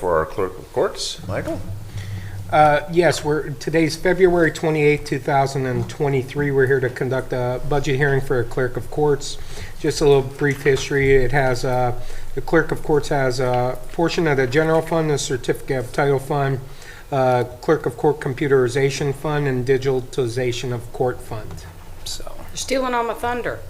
for our clerk of courts. Michael? Yes, today's February 28, 2023. We're here to conduct a budget hearing for a clerk of courts. Just a little brief history. It has the clerk of courts has a portion of the general fund, the certificate of title fund, clerk of court computerization fund, and digitalization of court fund. So You're stealing all my thunder.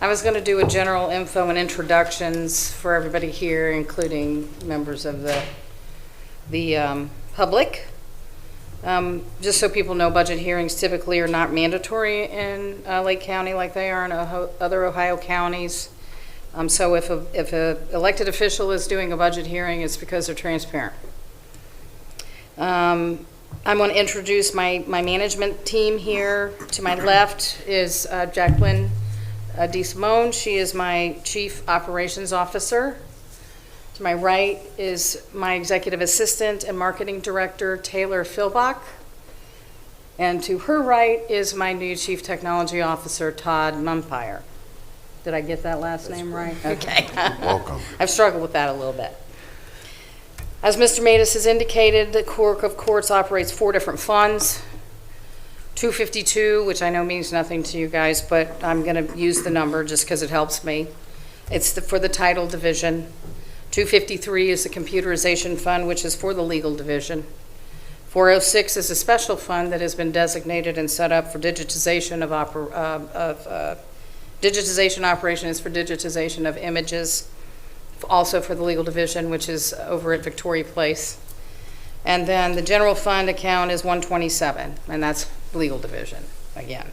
I was going to do a general info and introductions for everybody here, including members of the public. Just so people know, budget hearings typically are not mandatory in Lake County like they are in other Ohio counties. So if a elected official is doing a budget hearing, it's because they're transparent. I'm going to introduce my management team here. To my left is Jacqueline DeSimone. She is my Chief Operations Officer. To my right is my Executive Assistant and Marketing Director, Taylor Philbach. And to her right is my new Chief Technology Officer, Todd Mumpire. Did I get that last name right? Okay. Welcome. I've struggled with that a little bit. As Mr. Matus has indicated, the Clerk of Courts operates 4 different funds. 252, which I know means nothing to you guys, but I'm going to use the number just because it helps me. It's for the title division. 253 is the computerization fund, which is for the legal division. 406 is a special fund that has been designated and set up for digitization digitization operation is for digitization of images, also for the legal division, which is over at Victoria Place. And then the general fund account is 127, and that's legal division again.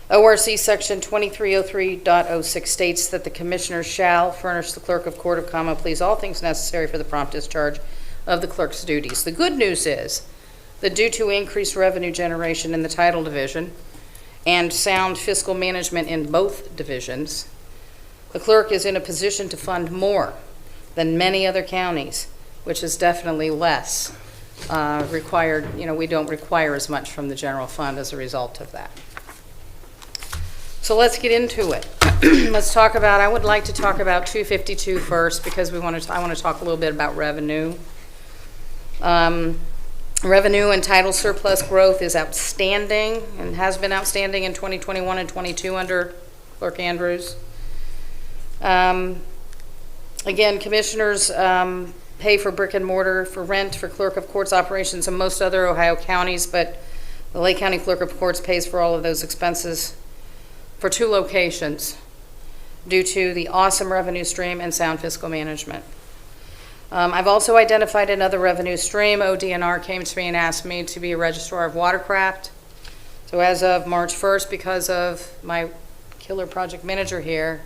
ORC section 2303.06 states that the commissioner shall furnish the clerk of court of common pleas all things necessary for the prompt discharge of the clerk's duties. The good news is that due to increased revenue generation in the title division and sound fiscal management in both divisions, the clerk is in a position to fund more than many other counties, which is definitely less required. We don't require as much from the general fund as a result of that. So let's get into it. I would like to talk about 252 first because I want to talk a little bit about revenue. Revenue and title surplus growth is outstanding and has been outstanding in 2021 and 22 under Clerk Andrews. Again, commissioners pay for brick and mortar for rent for clerk of courts operations in most other Ohio counties, but the Lake County Clerk of Courts pays for all of those expenses for 2 locations due to the awesome revenue stream and sound fiscal management. I've also identified another revenue stream. ODNR came to me and asked me to be a registrar of watercraft. So as of March 1st, because of my killer project manager here,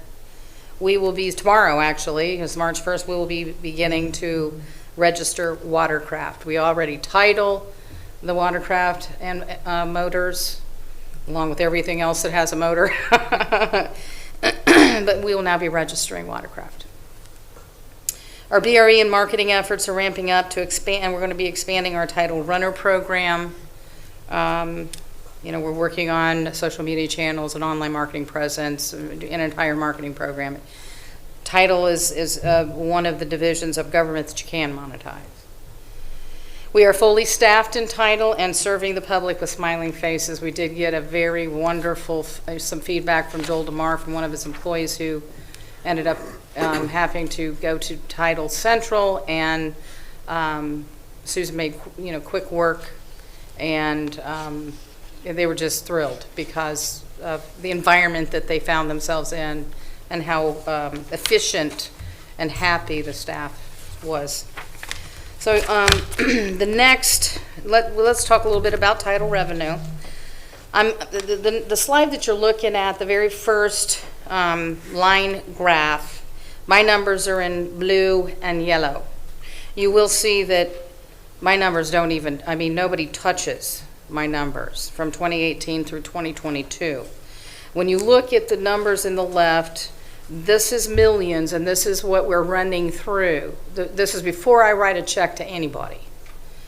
we will be, tomorrow actually, because March 1st, we will be beginning to register watercraft. We already title the watercraft and motors, along with everything else that has a motor. But we will now be registering watercraft. Our BRE and marketing efforts are ramping up to expand, and we're going to be expanding our title runner program. We're working on social media channels and online marketing presence, an entire marketing program. Title is one of the divisions of government that you can monetize. We are fully staffed in title and serving the public with smiling faces. We did get a very wonderful, some feedback from Joel DeMar from one of his employees who ended up having to go to Title Central, and Susan made quick work, and they were just thrilled because of the environment that they found themselves in and how efficient and happy the staff was. So let's talk a little bit about title revenue. The slide that you're looking at, the very first line graph, my numbers are in blue and yellow. You will see that my numbers nobody touches my numbers from 2018 through 2022. When you look at the numbers in the left, this is millions, and this is what we're running through. This is before I write a check to anybody.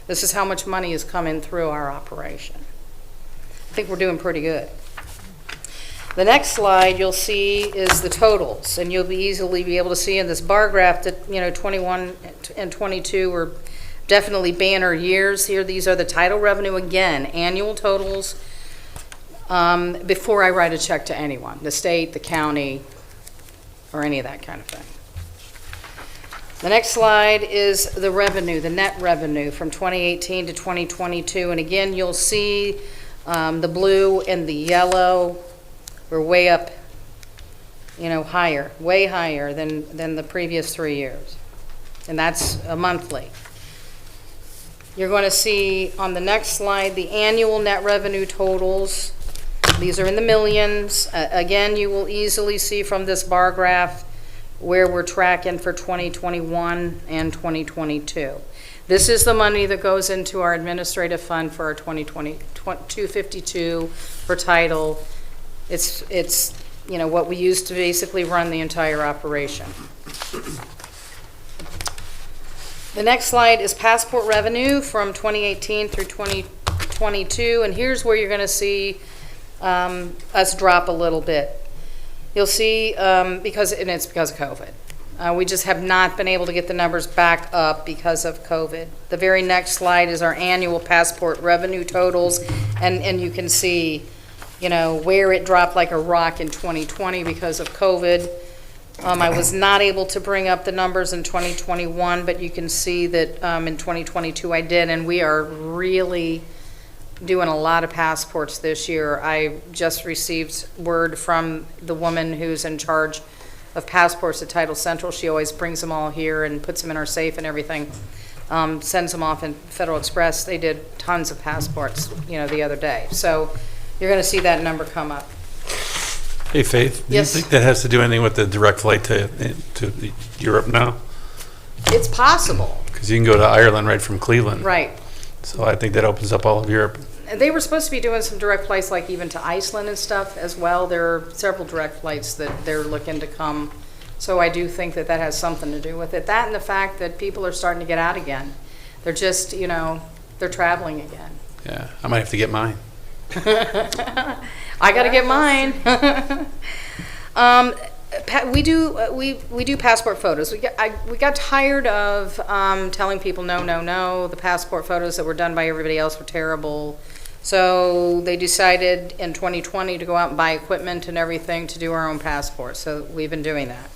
This is how much money is coming through our operation. I think we're doing pretty good. The next slide you'll see is the totals, and you'll easily be able to see in this bar graph that, 21 and 22 were definitely banner years here. These are the title revenue, again, annual totals, before I write a check to anyone, the state, the county, or any of that kind of thing. The next slide is the revenue, the net revenue from 2018 to 2022. And again, you'll see the blue and the yellow were way up, higher, way higher than the previous 3 years. And that's a monthly. You're going to see on the next slide the annual net revenue totals. These are in the millions. Again, you will easily see from this bar graph where we're tracking for 2021 and 2022. This is the money that goes into our administrative fund for our 2020, 252 for title. It's what we use to basically run the entire operation. The next slide is passport revenue from 2018 through 2022, and here's where you're going to see us drop a little bit. You'll see, because of COVID. We just have not been able to get the numbers back up because of COVID. The very next slide is our annual passport revenue totals, and you can see, where it dropped like a rock in 2020 because of COVID. I was not able to bring up the numbers in 2021, but you can see that in 2022 I did, and we are really doing a lot of passports this year. I just received word from the woman who's in charge of passports at Title Central. She always brings them all here and puts them in our safe and everything, sends them off in Federal Express. They did tons of passports, the other day. So you're going to see that number come up. Hey, Faith, do Yes. you think that has to do anything with the direct flight to Europe now? It's possible. Because you can go to Ireland right from Cleveland. Right. So I think that opens up all of Europe. They were supposed to be doing some direct flights, like even to Iceland and stuff as well. There are several direct flights that they're looking to come. So I do think that has something to do with it. That and the fact that people are starting to get out again. They're just, they're traveling again. Yeah, I might have to get mine. I got to get mine. We do passport photos. We got tired of telling people no. The passport photos that were done by everybody else were terrible. So they decided in 2020 to go out and buy equipment and everything to do our own passports. So we've been doing that.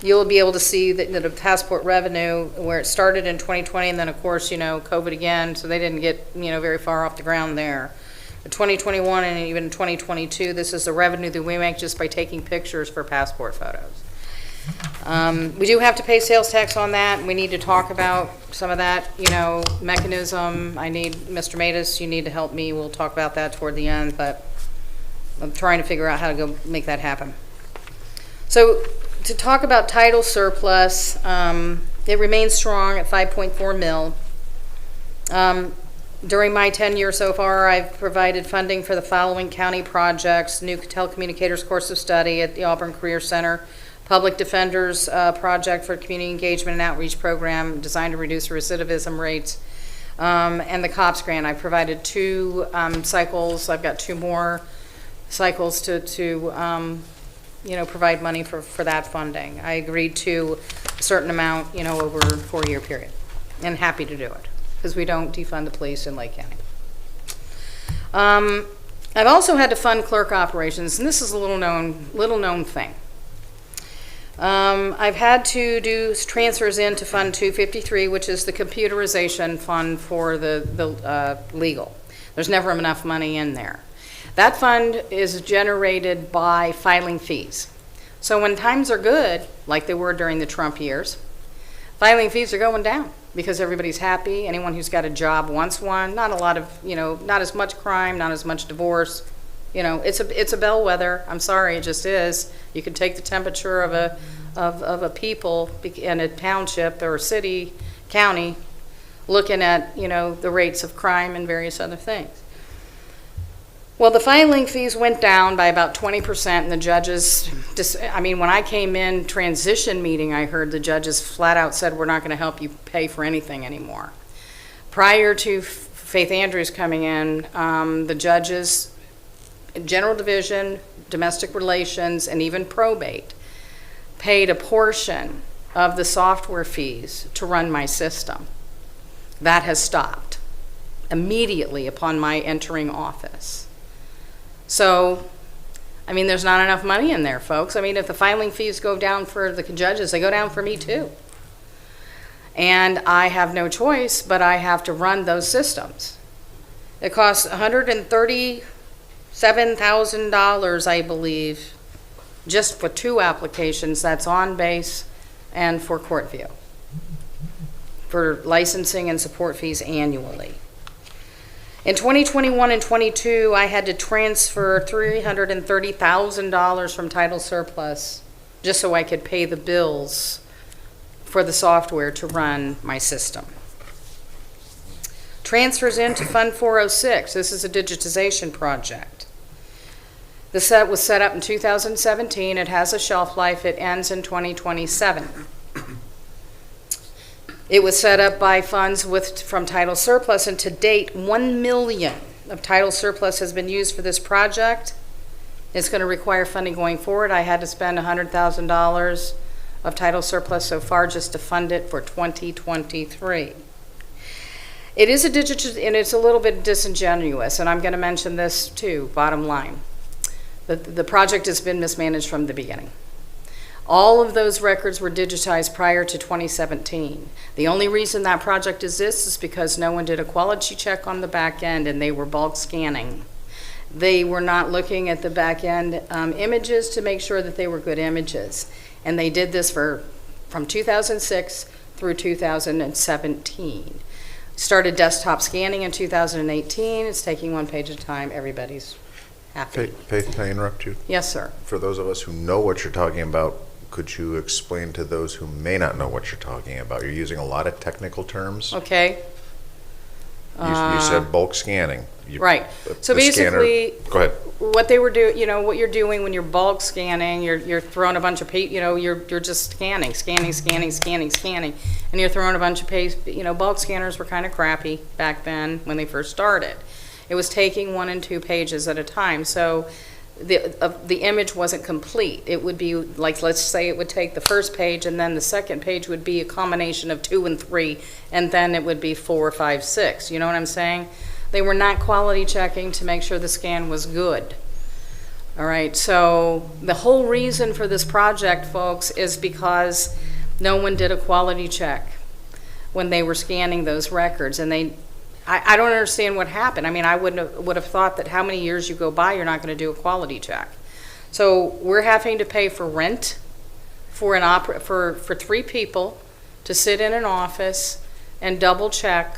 You'll be able to see that the passport revenue, where it started in 2020, and then of course, COVID again, so they didn't get, very far off the ground there. But 2021 and even 2022, this is the revenue that we make just by taking pictures for passport photos. We do have to pay sales tax on that, and we need to talk about some of that, mechanism. I need, Mr. Matus, you need to help me. We'll talk about that toward the end, but I'm trying to figure out how to go make that happen. So to talk about title surplus, it remains strong at 5.4 mil. During my tenure so far, I've provided funding for the following county projects: new telecommunicators course of study at the Auburn Career Center, public defenders project for community engagement and outreach program designed to reduce recidivism rates, and the COPS grant. I provided 2 cycles. I've got 2 more cycles to provide money for that funding. I agreed to a certain amount, over a 4-year period, and happy to do it because we don't defund the police in Lake County. I've also had to fund clerk operations, and this is a little known thing. I've had to do transfers into Fund 253, which is the computerization fund for the legal. There's never enough money in there. That fund is generated by filing fees. So when times are good, like they were during the Trump years, filing fees are going down because everybody's happy. Anyone who's got a job wants one. Not a lot of, not as much crime, not as much divorce. It's a bellwether. I'm sorry, it just is. You can take the temperature of a people in a township or a city, county, looking at, the rates of crime and various other things. Well, the filing fees went down by about 20%, and the judges, when I came in transition meeting, I heard the judges flat out said, we're not going to help you pay for anything anymore. Prior to Faith Andrews coming in, the judges general division, domestic relations, and even probate paid a portion of the software fees to run my system. That has stopped immediately upon my entering office. So, I mean, there's not enough money in there, folks. I mean, if the filing fees go down for the judges, they go down for me too. And I have no choice, but I have to run those systems. It costs $137,000, I believe, just for 2 applications. That's on base and for court view, for licensing and support fees annually. In 2021 and 22, I had to transfer $330,000 from title surplus just so I could pay the bills for the software to run my system. Transfers into Fund 406. This is a digitization project. The set was set up in 2017. It has a shelf life. It ends in 2027. It was set up by funds from title surplus, and to date, $1 million of title surplus has been used for this project. It's going to require funding going forward. I had to spend $100,000 of title surplus so far just to fund it for 2023. It is a digital, and it's a little bit disingenuous, and I'm going to mention this too, bottom line. The project has been mismanaged from the beginning. All of those records were digitized prior to 2017. The only reason that project exists is because no one did a quality check on the back end and they were bulk scanning. They were not looking at the back end images to make sure that they were good images. And they did this from 2006 through 2017. Started desktop scanning in 2018. It's taking 1 page at a time. Everybody's happy. Faith, can I interrupt you? Yes, sir. For those of us who know what you're talking about, could you explain to those who may not know what you're talking about? You're using a lot of technical terms. Okay. You said bulk scanning. Right. So the scanner- basically, Go ahead. what they were doing, what you're doing when you're bulk scanning, you're throwing a bunch of you're just scanning, and you're throwing a bunch of bulk scanners were kind of crappy back then when they first started. It was taking 1 and 2 pages at a time, so the image wasn't complete. It would be like, let's say it would take the first page, and then the second page would be a combination of 2 and 3, and then it would be 4, 5, 6. You know what I'm saying? They were not quality checking to make sure the scan was good. All right, so the whole reason for this project, folks, is because no one did a quality check when they were scanning those records, and I don't understand what happened. I mean, I would have thought that how many years you go by, you're not going to do a quality check. So we're having to pay for rent for for 3 people to sit in an office and double check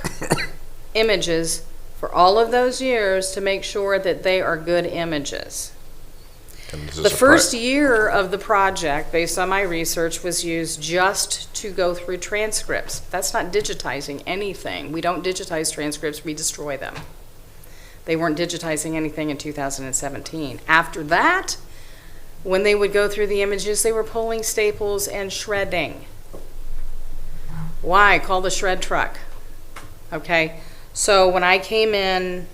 images for all of those years to make sure that they are good images. The first year of the project, based on my research, was used just to go through transcripts. That's not digitizing anything. We don't digitize transcripts, we destroy them. They weren't digitizing anything in 2017. After that, when they would go through the images, they were pulling staples and shredding. Why? Call the shred truck. Okay? So when I came in,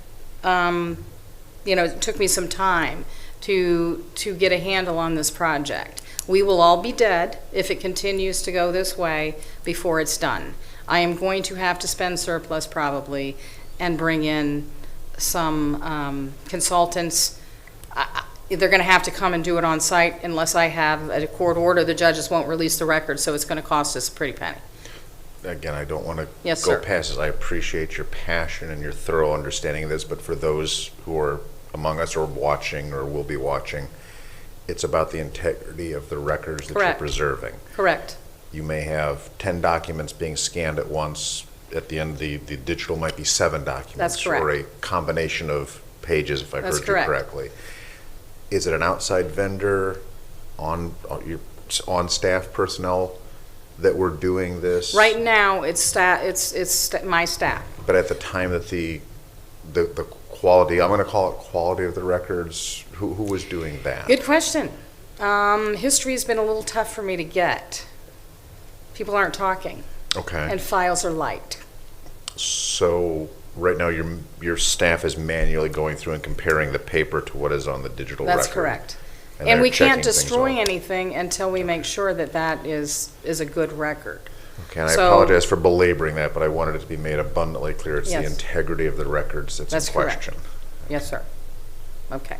it took me some time to get a handle on this project. We will all be dead if it continues to go this way before it's done. I am going to have to spend surplus probably and bring in some consultants. They're going to have to come and do it on site unless I have a court order. The judges won't release the record, so it's going to cost us a pretty penny. Again, I don't want to Yes, go sir. past this. I appreciate your passion and your thorough understanding of this, but for those who are among us or watching or will be watching, it's about the integrity of the records that Correct. you're preserving. Correct. You may have 10 documents being scanned at once. At the end, the digital might be 7 documents. That's correct. Or a combination of pages, if I That's heard correct. you correctly. Is it an outside vendor, on staff personnel that were doing this? Right now, it's my staff. But at the time that the quality, I'm going to call it quality of the records, who was doing that? Good question. History has been a little tough for me to get. People aren't talking, Okay. and files are light. So right now, your staff is manually going through and comparing the paper to what is on the digital record. That's correct. And they're we can't checking things destroy off. anything until we make sure that that is a good record. Okay, and I So- apologize for belaboring that, but I wanted it to be made abundantly clear. It's the Yes. integrity of the records that's That's in correct. question. Yes, sir. Okay.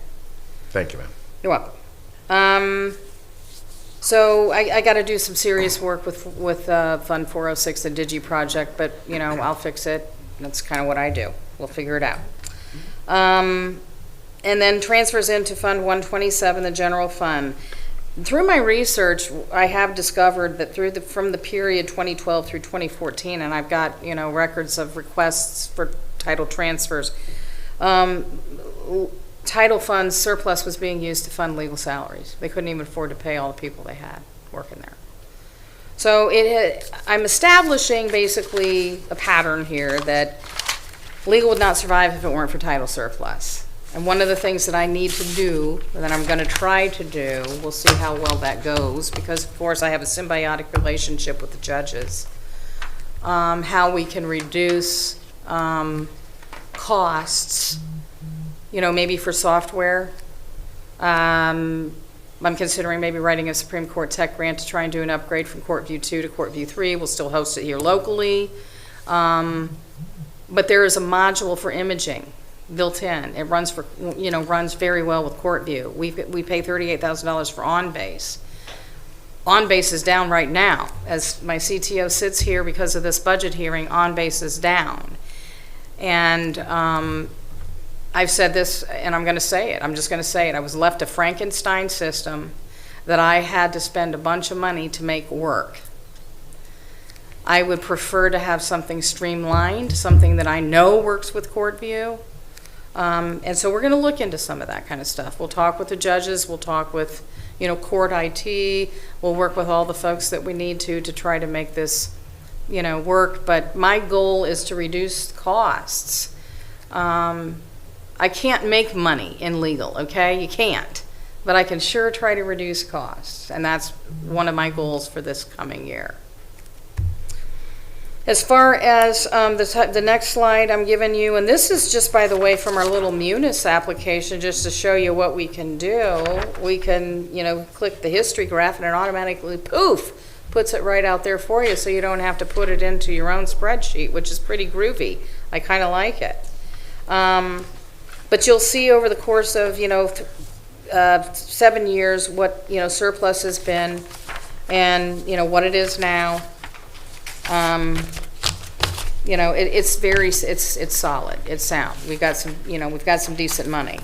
Thank you, ma'am. You're welcome. So I got to do some serious work with Fund 406, the Digi project, but, you know, I'll fix it. That's kind of what I do. We'll figure it out. And then transfers into Fund 127, the general fund. Through my research, I have discovered that from the period 2012 through 2014, and I've got, you know, records of requests for title transfers, title funds surplus was being used to fund legal salaries. They couldn't even afford to pay all the people they had working there. So I'm establishing basically a pattern here that legal would not survive if it weren't for title surplus. And one of the things that I need to do, that I'm going to try to do, we'll see how well that goes, because of course I have a symbiotic relationship with the judges, how we can reduce costs, you know, maybe for software. I'm considering maybe writing a Supreme Court tech grant to try and do an upgrade from Court View 2 to Court View 3. We'll still host it here locally. But there is a module for imaging built in. It runs runs very well with Court View. We pay $38,000 for OnBase. OnBase is down right now. As my CTO sits here because of this budget hearing, OnBase is down. And I've said this, and I'm going to say it. I'm just going to say it. I was left a Frankenstein system that I had to spend a bunch of money to make work. I would prefer to have something streamlined, something that I know works with Court View. And so we're going to look into some of that kind of stuff. We'll talk with the judges. We'll talk with, you know, court IT. We'll work with all the folks that we need to try to make this, you know, work. But my goal is to reduce costs. I can't make money in legal, okay? You can't. But I can sure try to reduce costs. And that's one of my goals for this coming year. As far as the next slide I'm giving you, and this is just, by the way, from our little Munis application, just to show you what we can do. We can, you know, click the history graph and it automatically, poof, puts it right out there for you, so you don't have to put it into your own spreadsheet, which is pretty groovy. I kind of like it. But you'll see over the course of, you know, 7 years what, you know, surplus has been and, you know, what it is now. You know, it's solid, it's sound. We've got some decent money.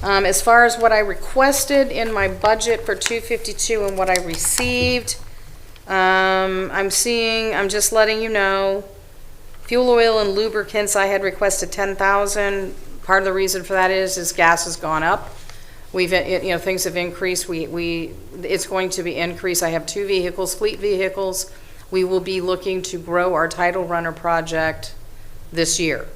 As far as what I requested in my budget for 252 and what I received, I'm just letting you know, fuel oil and lubricants, I had requested 10,000. Part of the reason for that is gas has gone up. You know, things have increased. It's going to be increased. I have 2 vehicles, fleet vehicles. We will be looking to grow our title runner project this year.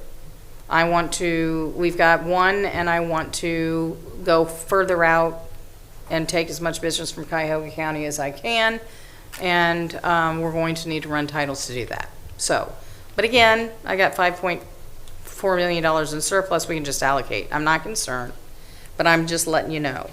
We've got one, and I want to go further out and take as much business from Cuyahoga County as I can, and we're going to need to run titles to do that. So, but again, I got $5.4 million in surplus we can just allocate. I'm not concerned, but I'm just letting you know.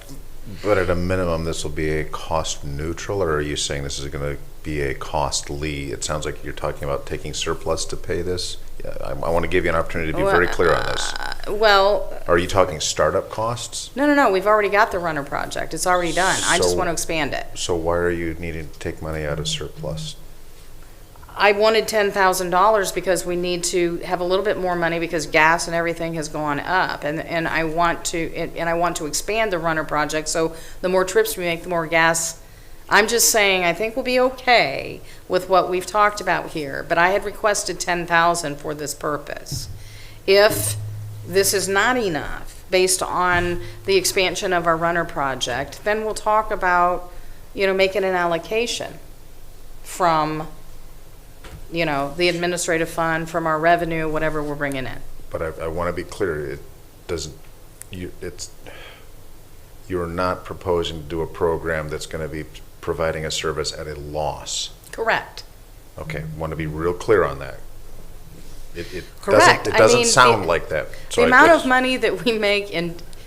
But at a minimum, this will be a cost neutral, or are you saying this is going to be a costly? It sounds like you're talking about taking surplus to pay this. Yeah, I want to give you an opportunity to be very clear on this. Well, Are you talking startup costs? no. We've already got the runner project. It's already done. I just So- want to expand it. So why are you needing to take money out of surplus? I wanted $10,000 because we need to have a little bit more money because gas and everything has gone up, and I want to expand the runner project. So the more trips we make, the more gas. I'm just saying I think we'll be okay with what we've talked about here. But I had requested $10,000 for this purpose. If this is not enough based on the expansion of our runner project, then we'll talk about, you know, making an allocation from, you know, the administrative fund, from our revenue, whatever we're bringing in. But I want to be clear, it doesn't, you're not proposing to do a program that's going to be providing a service at a loss. Correct. Okay, want to be real clear on that. Correct. It I doesn't mean, sound like that. So The I amount just- of money that we make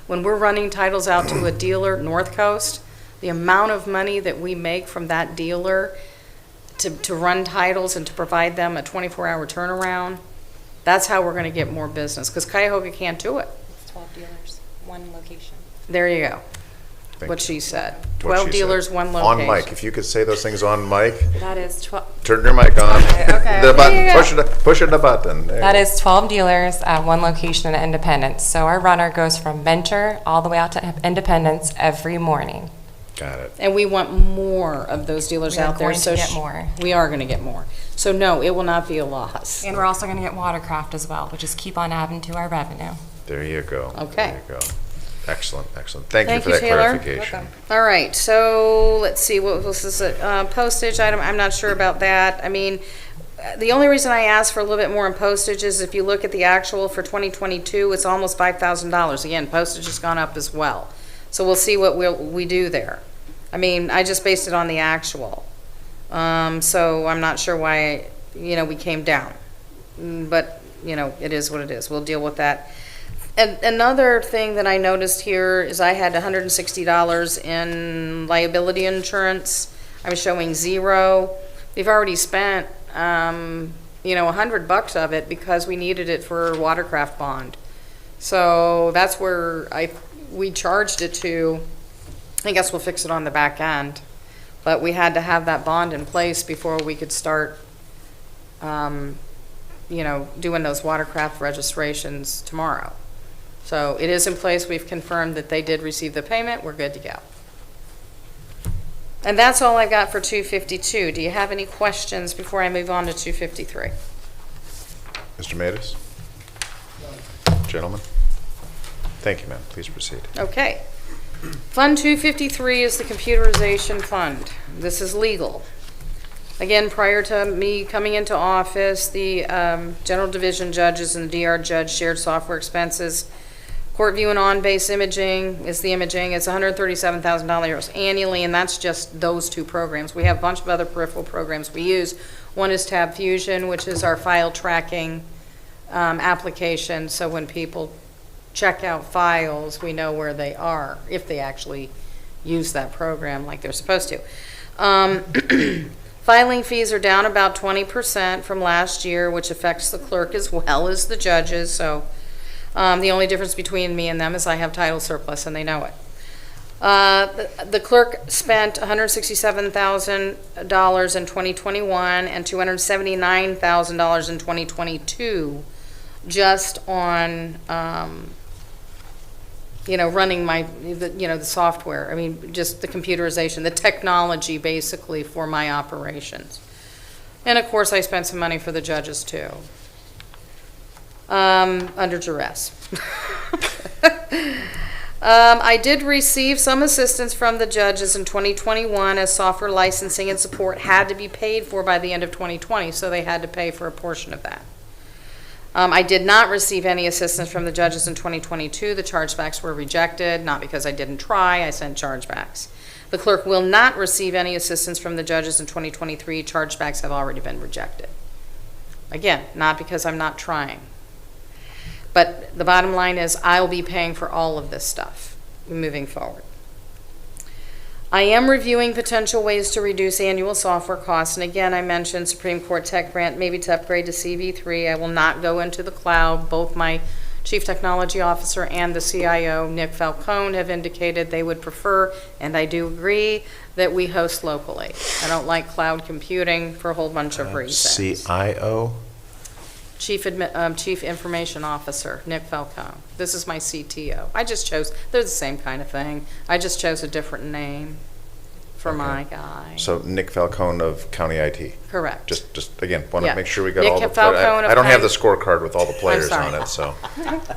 when we're running titles out to a dealer, North Coast, the amount of money that we make from that dealer to run titles and to provide them a 24-hour turnaround, that's how we're going to get more business, because Cuyahoga can't do it. 12 dealers, one location. There you go, Thank what you. she said. What 12 she said. dealers, one On location. mic. If you could say those things on mic, That is 12. turn your mic on. okay. The button, There you go. push it the button. There That you is 12 dealers at one location in Independence. So our runner goes from Venture all the way out to Independence every morning. go. Got it. And we want more of those dealers We are out there. going to so get more. We are going to get more. So no, it will not be a loss. And we're also going to get watercraft as well, which is keep on adding to our revenue. There you go. Okay. There you go. Excellent, excellent. Thank you Thank for you, that Taylor. clarification. All right, so let's see, what was this, postage item, I'm not sure about that. I mean, the only reason I asked for a little bit more in postage is if you look at the actual for 2022, it's almost $5,000. Again, postage has gone up as well. So we'll see what we do there. I mean, I just based it on the actual. So I'm not sure why, we came down. But, it is what it is. We'll deal with that. And another thing that I noticed here is I had $160 in liability insurance. I'm showing 0. We've already spent, $100 of it because we needed it for watercraft bond. So that's where we charged it to. I guess we'll fix it on the back end. But we had to have that bond in place before we could start, doing those watercraft registrations tomorrow. So it is in place. We've confirmed that they did receive the payment. We're good to go. And that's all I've got for 252. Do you have any questions before I move on to 253? Mr. Matus? Gentlemen? Thank you, ma'am. Please proceed. Okay. Fund 253 is the computerization fund. This is legal. Again, prior to me coming into office, the general division judges and the DR judge shared software expenses. Court view and on-base imaging is the imaging. It's $137,000 annually, and that's just those two programs. We have a bunch of other peripheral programs we use. One is Tab Fusion, which is our file tracking application. So when people check out files, we know where they are, if they actually use that program like they're supposed to. Filing fees are down about 20% from last year, which affects the clerk as well as the judges. So the only difference between me and them is I have title surplus and they know it. The clerk spent $167,000 in 2021 and $279,000 in 2022 just on, running the software. I mean, just the computerization, the technology basically for my operations. And of course, I spent some money for the judges too. Under duress. I did receive some assistance from the judges in 2021 as software licensing and support had to be paid for by the end of 2020, so they had to pay for a portion of that. I did not receive any assistance from the judges in 2022. The chargebacks were rejected, not because I didn't try, I sent chargebacks. The clerk will not receive any assistance from the judges in 2023. Chargebacks have already been rejected. Again, not because I'm not trying. But the bottom line is I'll be paying for all of this stuff moving forward. I am reviewing potential ways to reduce annual software costs. And again, I mentioned Supreme Court tech grant, maybe to upgrade to CV3. I will not go into the cloud. Both my Chief Technology Officer and the CIO, Nick Falcone, have indicated they would prefer, and I do agree, that we host locally. I don't like cloud computing for a whole bunch of reasons. CIO? Chief Information Officer, Nick Falcone. This is my CTO. They're the same kind of thing. I just chose a different name for my guy. So Nick Falcone of County IT. Correct. Just again, want Yeah. to make sure we got Nick all the. Falcone of I don't have the County- scorecard with all the players sorry. on it, so.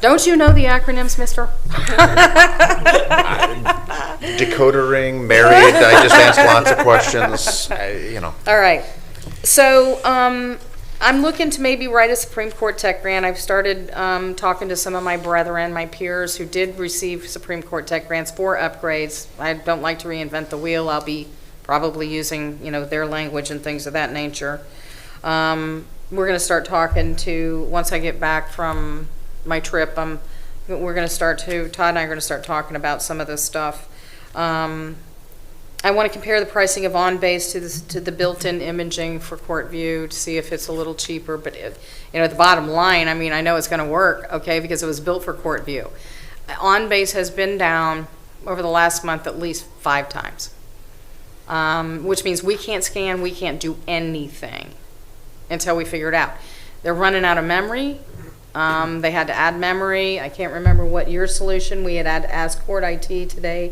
Don't you know the acronyms, mister? Decoder ring, married, I just asked lots of questions, All right. So I'm looking to maybe write a Supreme Court tech grant. I've started talking to some of my brethren, my peers who did receive Supreme Court tech grants for upgrades. I don't like to reinvent the wheel. I'll be probably using, their language and things of that nature. we're gonna start talking to, once I get back from my trip, we're gonna start to, Todd and I are gonna start talking about some of this stuff. I want to compare the pricing of on-base to the built-in imaging for court view to see if it's a little cheaper, but the bottom line, I mean, I know it's gonna work, okay, because it was built for court view. On-base has been down over the last month at least 5 times, which means we can't scan, we can't do anything until we figure it out. They're running out of memory. They had to add memory. I can't remember what your solution. We had to ask Court IT today.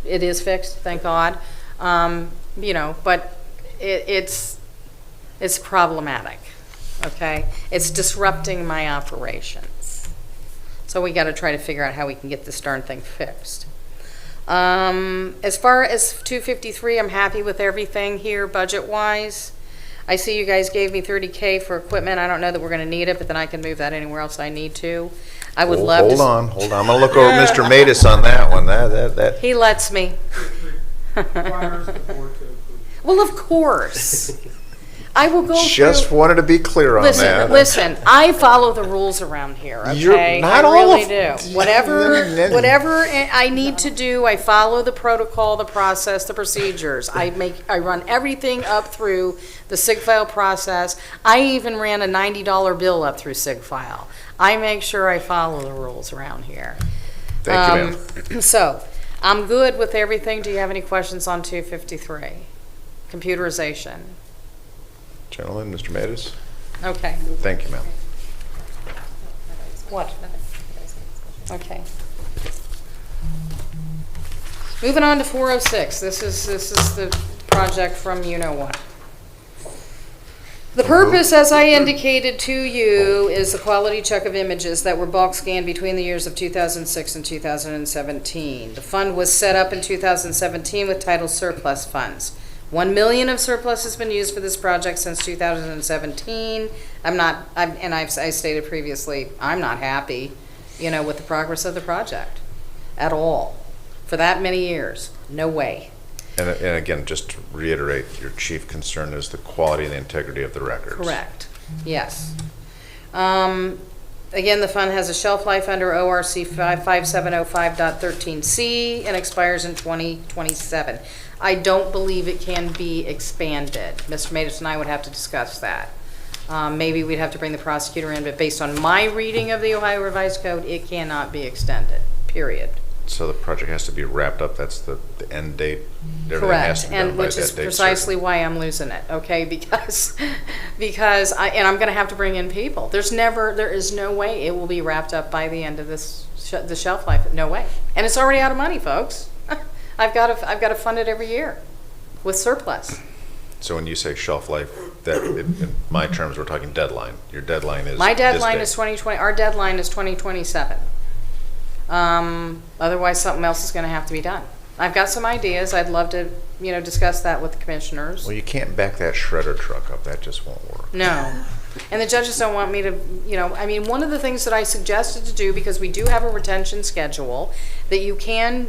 It is fixed, thank God. But it's problematic, okay? It's disrupting my operations. So we got to try to figure out how we can get this darn thing fixed. As far as 253, I'm happy with everything here budget-wise. I see you guys gave me $30K for equipment. I don't know that we're going to need it, but then I can move that anywhere else I need to. I would love to. Hold on. I'm going to look over Mr. Matus on that one. That. He lets me. Well, of course. I will go Just through. wanted to be clear on that. Listen, I follow the rules around here, okay? You're not I all really of- do. Whatever I need to do, I follow the protocol, the process, the procedures. I run everything up through the SIG file process. I even ran a $90 bill up through SIG file. I make sure I follow the rules around here. Thank you, ma'am. So, I'm good with everything. Do you have any questions on 253? Computerization. Gentlemen, Mr. Matus. Okay. Thank you, ma'am. What? Okay. Moving on to 406. This is the project from you-know-what. The purpose, as I indicated to you, is the quality check of images that were bulk scanned between the years of 2006 and 2017. The fund was set up in 2017 with title surplus funds. $1 million of surplus has been used for this project since 2017. I stated previously, I'm not happy, with the progress of the project at all. For that many years, no way. And again, just to reiterate, your chief concern is the quality and the integrity of the records. Correct, yes. Again, the fund has a shelf life under ORC 5705.13C and expires in 2027. I don't believe it can be expanded. Mr. Matus and I would have to discuss that. Maybe we'd have to bring the prosecutor in, but based on my reading of the Ohio Revised Code, it cannot be extended, period. So the project has to be wrapped up. That's the end date. Everything has Correct, to be done and by which that is date precisely certain. why I'm losing it, okay? Because I'm going to have to bring in people. There is no way it will be wrapped up by the end of the shelf life. No way, and it's already out of money, folks. I've got to fund it every year with surplus. So when you say shelf life, that in my terms, we're talking deadline. Your deadline is My deadline this is date. 2020. Our deadline is 2027. Otherwise, something else is going to have to be done. I've got some ideas. I'd love to, discuss that with the commissioners. Well, you can't back that shredder truck up. That just won't work. No. And the judges don't want me to, one of the things that I suggested to do, because we do have a retention schedule, that you can,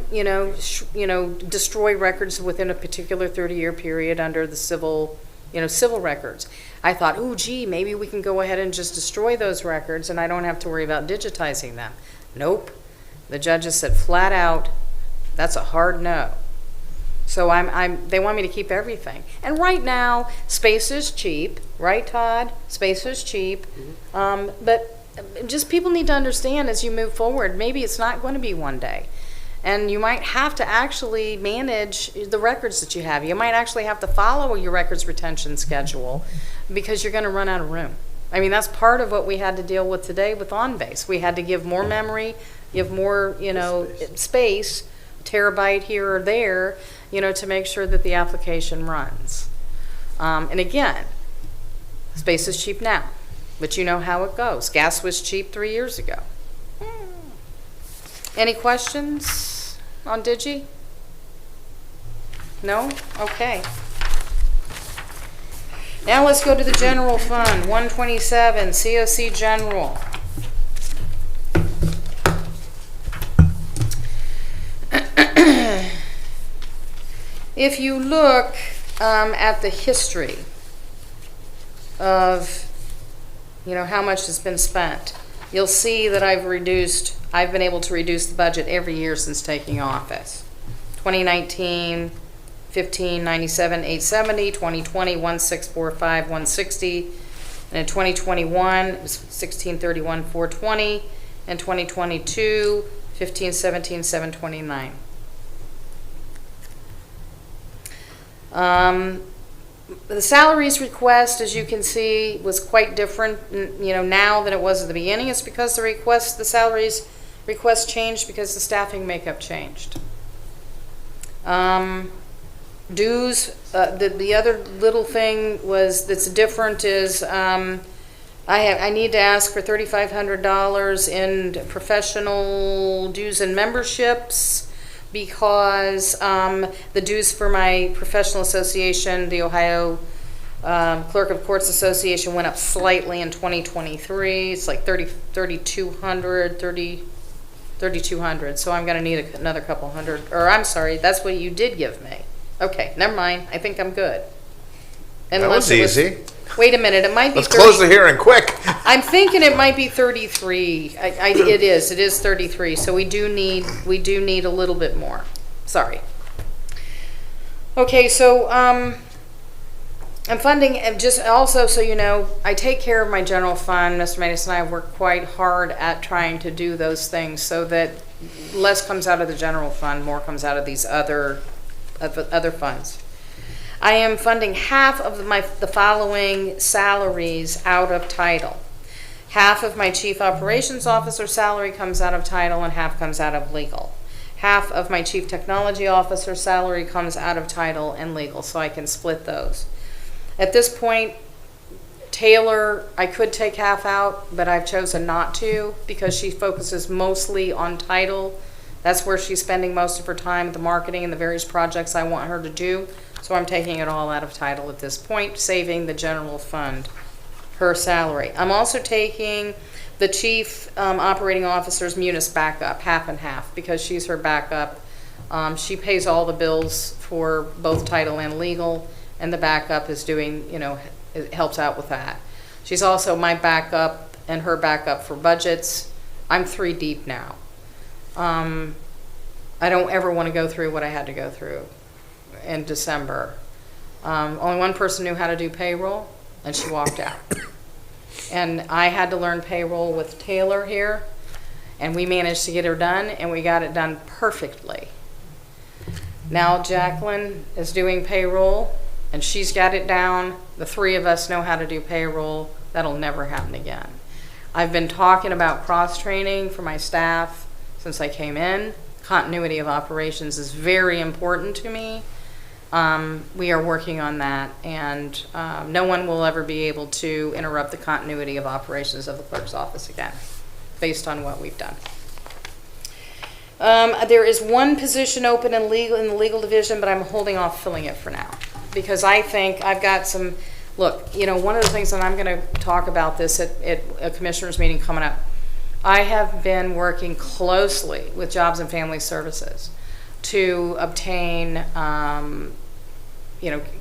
destroy records within a particular 30-year period under the civil records. I thought, maybe we can go ahead and just destroy those records and I don't have to worry about digitizing them. Nope. The judges said flat out, that's a hard no. So they want me to keep everything. And right now, space is cheap, right, Todd? Space is cheap. But just people need to understand as you move forward, maybe it's not going to be one day. And you might have to actually manage the records that you have. You might actually have to follow your records retention schedule because you're going to run out of room. I mean, that's part of what we had to deal with today with OnBase. We had to give more memory, give more, space, terabyte here or there, to make sure that the application runs. And again, space is cheap now, but you know how it goes. Gas was cheap 3 years ago. Any questions on Digi? No? Okay. Now let's go to the general fund, 127, COC General. If you look at the history, of, how much has been spent, you'll see that I've been able to reduce the budget every year since taking office. 2019, 1597, 870, 2020, 1645, 160, and in 2021, it was 1631, 420, and 2022, 1517, 729. The salaries request, as you can see, was quite different, now than it was at the beginning. It's because the salaries request changed because the staffing makeup changed. Dues, the other little thing that's different is I need to ask for $3,500 in professional dues and memberships, because the dues for my professional association, the Ohio Clerk of Courts Association, went up slightly in 2023. It's like $3,200. So I'm going to need another couple hundred. Or I'm sorry, that's what you did give me. Okay, never mind. I think I'm good. That was easy. Wait a minute, it might be Let's close the hearing quick. I'm thinking it might be 33. It is 33. So we do need a little bit more. Sorry. Okay, so I'm funding, and just also so you know, I take care of my general fund. Mr. Matus and I have worked quite hard at trying to do those things so that less comes out of the general fund, more comes out of these other funds. I am funding half of the following salaries out of title. Half of my chief operations officer salary comes out of title, and half comes out of legal. Half of my chief technology officer salary comes out of title and legal, so I can split those. At this point, Taylor, I could take half out, but I've chosen not to because she focuses mostly on title. That's where she's spending most of her time, the marketing and the various projects I want her to do. So I'm taking it all out of title at this point, saving the general fund her salary. I'm also taking the chief operating officer's munis backup, half and half, because she's her backup. She pays all the bills for both title and legal, and the backup is doing, it helps out with that. She's also my backup and her backup for budgets. I'm 3 deep now. I don't ever want to go through what I had to go through in December. Only one person knew how to do payroll, and she walked out. And I had to learn payroll with Taylor here, and we managed to get her done, and we got it done perfectly. Now Jacqueline is doing payroll, and she's got it down. The 3 of us know how to do payroll. That'll never happen again. I've been talking about cross-training for my staff since I came in. Continuity of operations is very important to me. We are working on that, and no one will ever be able to interrupt the continuity of operations of the clerk's office again, based on what we've done. There is one position open in the legal division, but I'm holding off filling it for now, because I think I've got some, look, one of the things, and I'm going to talk about this at a commissioners meeting coming up, I have been working closely with Jobs and Family Services to obtain,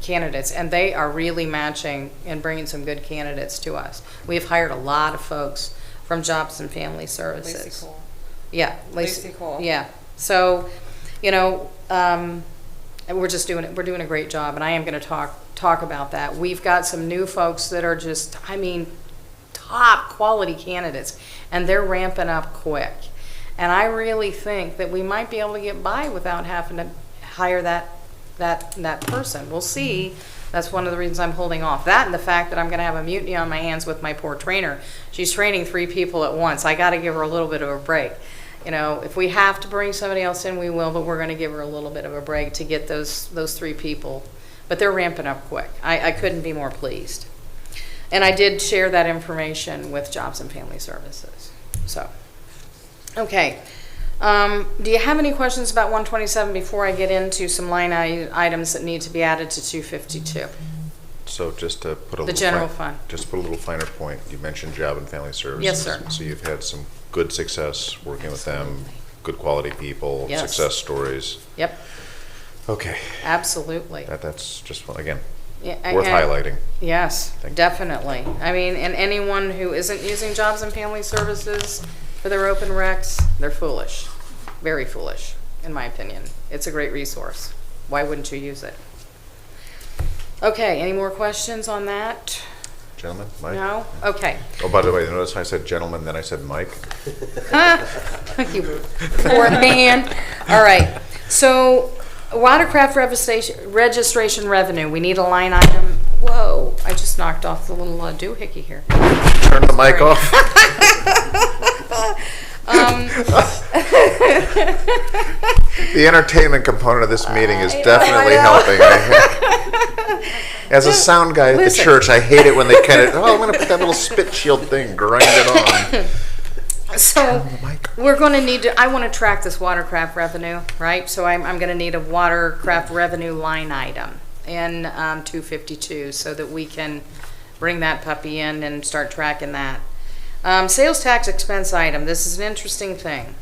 candidates, and they are really matching and bringing some good candidates to us. We have hired a lot of folks from Jobs and Family Services. Lacey Cole. Yeah, Lacey Cole. Yeah, so, we're doing a great job, and I am going to talk about that. We've got some new folks that are just, top quality candidates, and they're ramping up quick. And I really think that we might be able to get by without having to hire that person. We'll see. That's one of the reasons I'm holding off. That and the fact that I'm going to have a mutiny on my hands with my poor trainer. She's training 3 people at once. I got to give her a little bit of a break. If we have to bring somebody else in, we will, but we're going to give her a little bit of a break to get those 3 people. But they're ramping up quick. I couldn't be more pleased. And I did share that information with Jobs and Family Services. So, okay. Do you have any questions about 127 before I get into some line items that need to be added to 252? So just to put The general fund. Just put a little finer point. You mentioned Job and Family Services. Yes, sir. So you've had some good success working with them, good quality people, Yes. success stories. Yep, Okay. absolutely. That's just, again, Yeah, Worth highlighting. Yes, Thank you. definitely. I mean, and anyone who isn't using Jobs and Family Services for their open recs, they're foolish. Very foolish, in my opinion. It's a great resource. Why wouldn't you use it? Okay, any more questions on that? Gentlemen, Mike? No? Okay. Oh, by the way, notice I said gentleman, then I said Mike. You poor man. All right. So, watercraft registration revenue, we need a line item. Whoa, I just knocked off the little doohickey here. Turn the mic off. The entertainment component of this meeting is definitely helping. As a sound guy at the Listen. church, I hate it when they kind of, I'm going to put that little spit shield thing, grind it on. So, we're going to need to, I want to track this watercraft revenue, right? So I'm going to need a watercraft revenue line item in 252 so that we can bring that puppy in and start tracking that. Sales tax expense item, this is an interesting thing.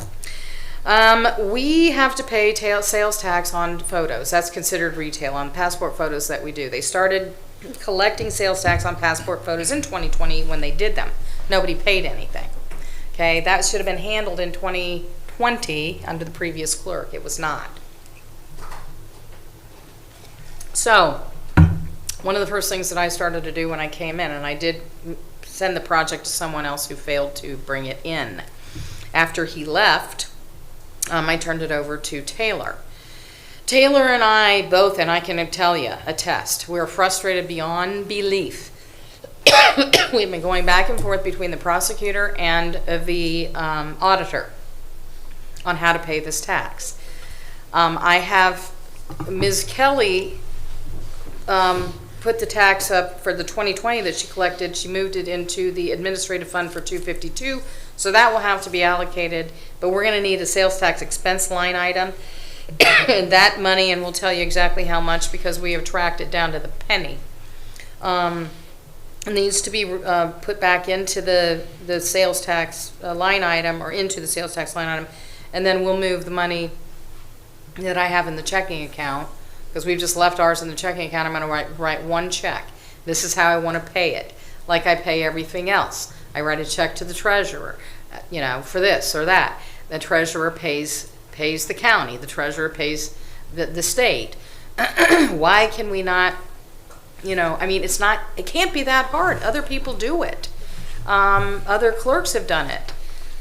We have to pay sales tax on photos. That's considered retail on passport photos that we do. They started collecting sales tax on passport photos in 2020 when they did them. Nobody paid anything. Okay, that should have been handled in 2020 under the previous clerk. It was not. So, one of the first things that I started to do when I came in, and I did send the project to someone else who failed to bring it in. After he left, I turned it over to Taylor. Taylor and I both, and I can tell you, attest, we're frustrated beyond belief. We've been going back and forth between the prosecutor and the auditor on how to pay this tax. I have Ms. Kelly put the tax up for the 2020 that she collected. She moved it into the administrative fund for 252, so that will have to be allocated, but we're going to need a sales tax expense line item. And that money, and we'll tell you exactly how much because we have tracked it down to the penny, needs to be put back into the sales tax line item, or into the sales tax line item, and then we'll move the money that I have in the checking account, because we've just left ours in the checking account. I'm going to write one check. This is how I want to pay it, like I pay everything else. I write a check to the treasurer, for this or that. The treasurer pays the county. The treasurer pays the state. Why can we not? It can't be that hard. Other people do it. Other clerks have done it.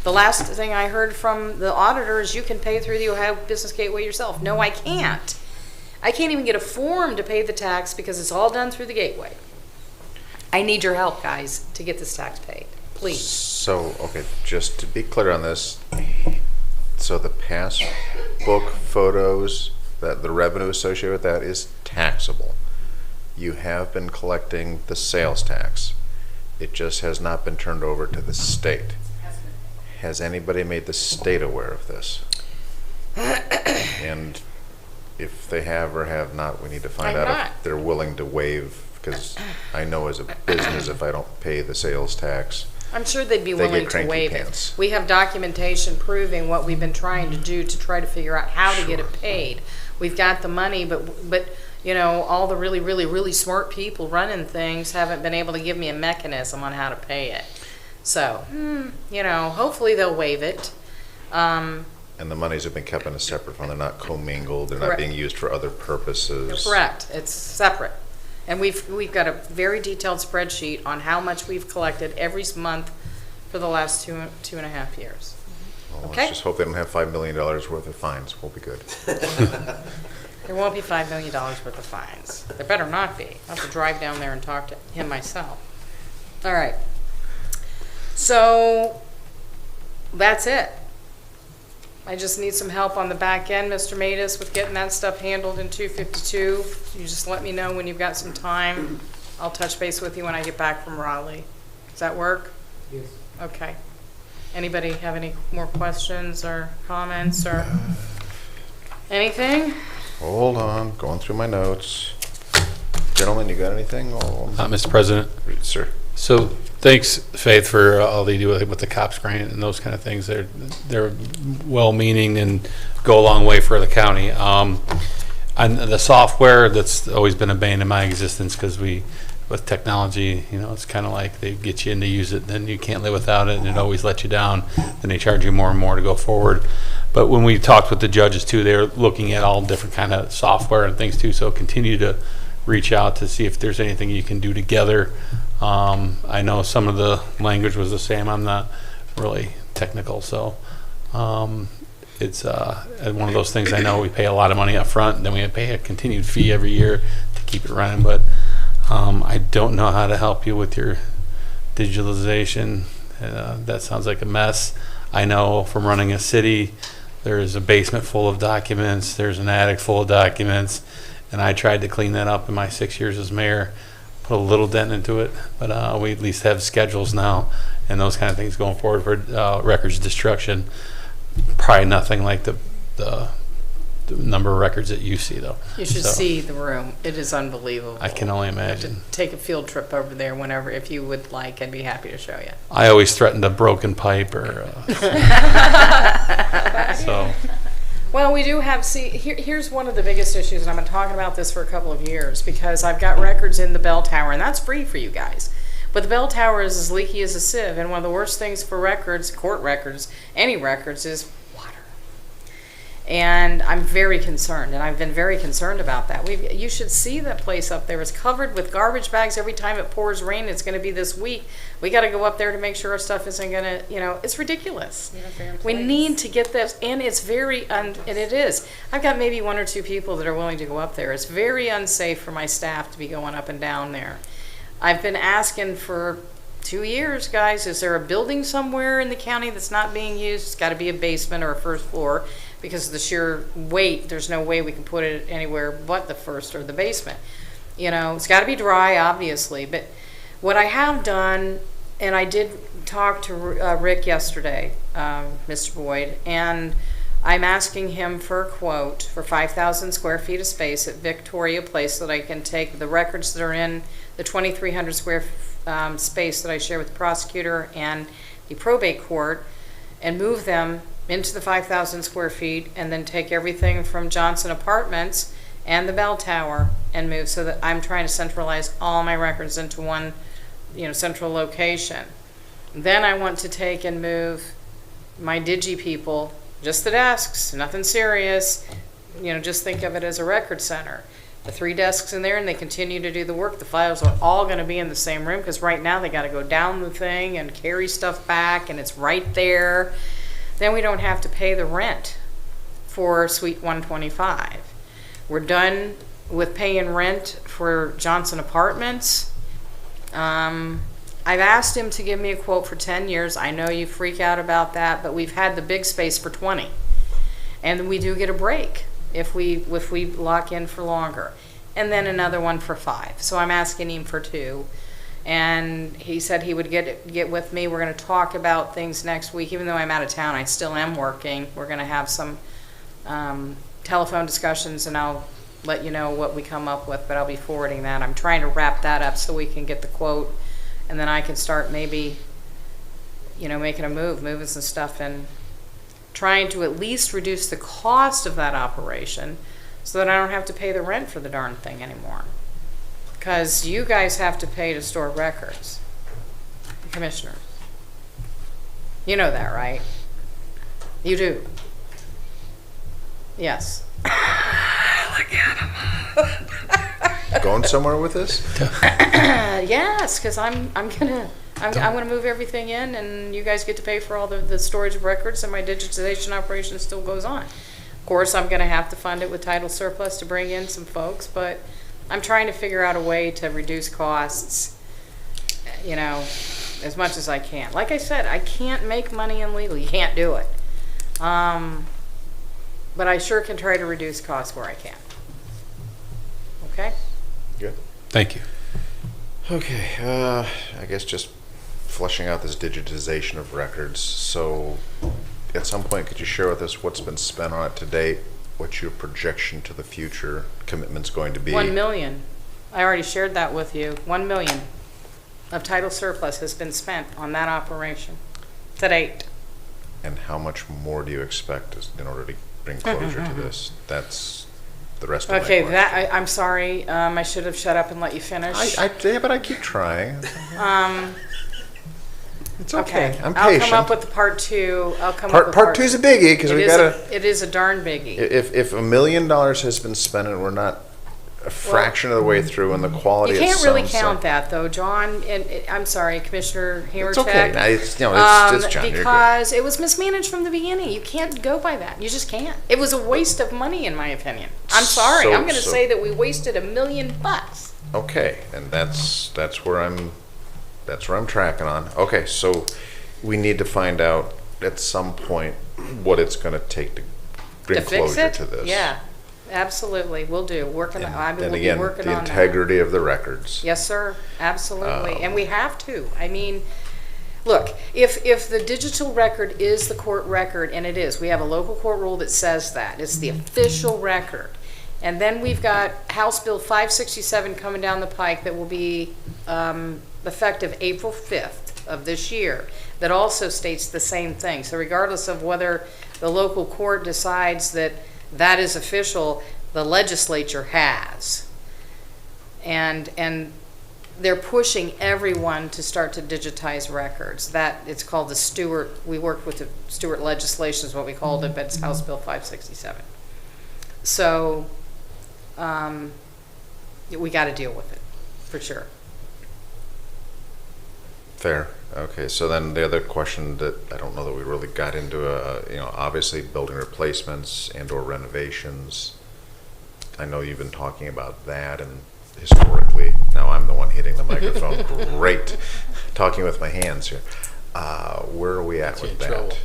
The last thing I heard from the auditor is you can pay through the Ohio Business Gateway yourself. No, I can't. I can't even get a form to pay the tax because it's all done through the gateway. I need your help, guys, to get this tax paid. Please. So, okay, just to be clear on this, so the passbook photos, that the revenue associated with that is taxable. You have been collecting the sales tax. It just has not been turned over to the state. Has anybody made the state aware of this? And if they have or have not, we need to find out if they're willing to waive, because I know as a business, if I don't pay the sales tax, I'm sure they'd be They get willing to cranky waive pants. it. We have documentation proving what we've been trying to do to try to figure out how to get it paid. We've got the money, but all the really, really, really smart people running things haven't been able to give me a mechanism on how to pay it. So, hopefully they'll waive it. and the monies have been kept in a separate fund, they're not commingled, they're not Correct. being used for other purposes. Correct, it's separate. And we've got a very detailed spreadsheet on how much we've collected every month for the last two and a half years. Well, Okay. let's just hope they don't have $5 million worth of fines, we'll be good. There won't be $5 million worth of fines. There better not be. I'll have to drive down there and talk to him myself. All right. So, that's it. I just need some help on the back end, Mr. Matus, with getting that stuff handled in 252. You just let me know when you've got some time. I'll touch base with you when I get back from Raleigh. Does that work? Yes. Okay. Anybody have any more questions or comments or anything? Hold on, going through my notes. Gentlemen, you got anything? Mr. President, Sir. so thanks, Faith, for all they do with the COPS grant and those kind of things. They're well-meaning and go a long way for the county. And the software, that's always been a bane in my existence, because with technology, it's kind of like they get you in to use it, then you can't live without it, and it always lets you down. Then they charge you more and more to go forward. But when we talked with the judges too, they're looking at all different kind of software and things too. So continue to reach out to see if there's anything you can do together. I know some of the language was the same. I'm not really technical, so it's one of those things. I know we pay a lot of money up front, and then we pay a continued fee every year to keep it running. But I don't know how to help you with your digitalization. That sounds like a mess. I know from running a city, there's a basement full of documents, there's an attic full of documents, and I tried to clean that up in my 6 years as mayor, put a little dent into it, but we at least have schedules now and those kind of things going forward for records destruction. Probably nothing like the number of records that you see, though. You should So, see the room. It is unbelievable. I can only You have to imagine. take a field trip over there whenever, if you would like. I'd be happy to show you. I always threatened a broken pipe or so. Well, we do have, here's one of the biggest issues, and I've been talking about this for a couple of years, because I've got records in the bell tower, and that's free for you guys. But the bell tower is as leaky as a sieve, and one of the worst things for records, court records, any records, is water. And I'm very concerned, and I've been very concerned about that. You should see that place up there. It's covered with garbage bags every time it pours rain. It's going to be this week. We got to go up there to make sure our stuff isn't going to, it's ridiculous. We need to get this, and it's and it is. I've got maybe 1 or 2 people that are willing to go up there. It's very unsafe for my staff to be going up and down there. I've been asking for 2 years, guys, is there a building somewhere in the county that's not being used? It's got to be a basement or a first floor, because of the sheer weight. There's no way we can put it anywhere but the first or the basement. It's got to be dry, obviously. But what I have done, and I did talk to Rick yesterday, Mr. Boyd, and I'm asking him for a quote for 5,000 square feet of space at Victoria Place, so that I can take the records that are in the 2,300 square space that I share with the prosecutor and the probate court, and move them into the 5,000 square feet, and then take everything from Johnson Apartments and the bell tower and move, so that I'm trying to centralize all my records into one, central location. Then I want to take and move my digi people, just the desks, nothing serious, just think of it as a record center. The 3 desks in there, and they continue to do the work. The files are all going to be in the same room, because right now they got to go down the thing and carry stuff back, and it's right there. Then we don't have to pay the rent for Suite 125. We're done with paying rent for Johnson Apartments. I've asked him to give me a quote for 10 years. I know you freak out about that, but we've had the big space for 20. And we do get a break if we lock in for longer. And then another one for 5. So I'm asking him for 2. And he said he would get with me. We're going to talk about things next week. Even though I'm out of town, I still am working. We're going to have some telephone discussions, and I'll let you know what we come up with, but I'll be forwarding that. I'm trying to wrap that up so we can get the quote, and then I can start maybe, making a moving some stuff, and trying to at least reduce the cost of that operation so that I don't have to pay the rent for the darn thing anymore. Because you guys have to pay to store records, commissioners. You know that, right? You do. Yes. Look at him. Going somewhere with this? Yes, because I'm gonna move everything in, and you guys get to pay for all the storage of records, and my digitization operation still goes on. Of course, I'm gonna have to fund it with title surplus to bring in some folks, but I'm trying to figure out a way to reduce costs, as much as I can. Like I said, I can't make money in legal. You can't do it. But I sure can try to reduce costs where I can. Okay? Good. Thank you. Okay, I guess just fleshing out this digitization of records. So at some point, could you share with us what's been spent on it to date? What's your projection to the future commitment's going to be? 1 million. I already shared that with you. 1 million of title surplus has been spent on that operation to date. And how much more do you expect in order to bring closure to this? That's the rest of my Okay, question. I'm sorry, I should have shut up and let you finish. Yeah, but I keep trying. It's Okay, okay. I'm I'll patient. come up with the part two. I'll come up with Part two's a biggie because It we is gotta. It is a darn biggie. If $1 million has been spent and we're not a fraction of the way through, and the quality, You it can't really sounds count like- that, though, John, and I'm sorry, Commissioner Hamercheck. It's okay. No, it's John. You're good. Because it was mismanaged from the beginning. You can't go by that. You just can't. It was a waste of money, in my opinion. I'm sorry. I'm going to So- say that we wasted $1 million. Okay, and that's where I'm tracking on. Okay, so we need to find out at some point what it's going to take to bring To fix closure it? to this. Yeah, absolutely. We'll do. I And will be again, working the on that. integrity of the records. Yes, sir, absolutely, and we have to. I mean, look, if the digital record is the court record, and it is, we have a local court rule that says that, it's the official record. And then we've got House Bill 567 coming down the pike that will be effective April 5th of this year, that also states the same thing. So regardless of whether the local court decides that that is official, the legislature has. And they're pushing everyone to start to digitize records. That, it's called the Stewart, we worked with the Stewart legislation is what we called it, but it's House Bill 567. So we got to deal with it, for sure. Fair. Okay, so then the other question that I don't know that we really got into, obviously building replacements and/or renovations. I know you've been talking about that, and historically, now I'm the one hitting the microphone. Great, talking with my hands here. Where are we at with that?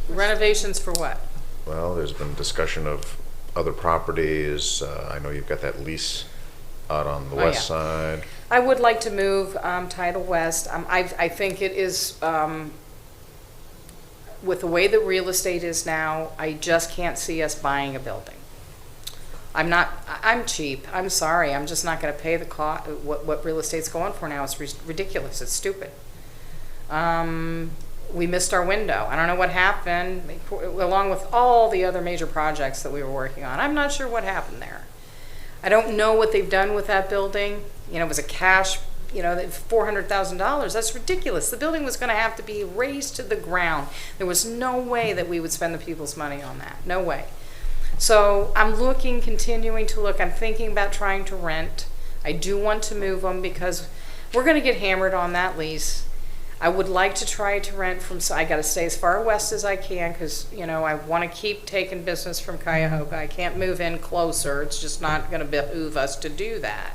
Renovations for what? Well, there's been discussion of other properties. I know you've got that lease out on the west side. I would like to move Tidal West. I think it is, with the way that real estate is now, I just can't see us buying a building. I'm cheap. I'm sorry. I'm just not going to pay the cost, what real estate's going for now. It's ridiculous. It's stupid. We missed our window. I don't know what happened, along with all the other major projects that we were working on. I'm not sure what happened there. I don't know what they've done with that building. It was a cash, $400,000. That's ridiculous. The building was going to have to be razed to the ground. There was no way that we would spend the people's money on that. No way. So I'm continuing to look. I'm thinking about trying to rent. I do want to move them because we're going to get hammered on that lease. I would like to try to rent I got to stay as far west as I can because, I want to keep taking business from Cuyahoga. I can't move in closer. It's just not going to behoove us to do that.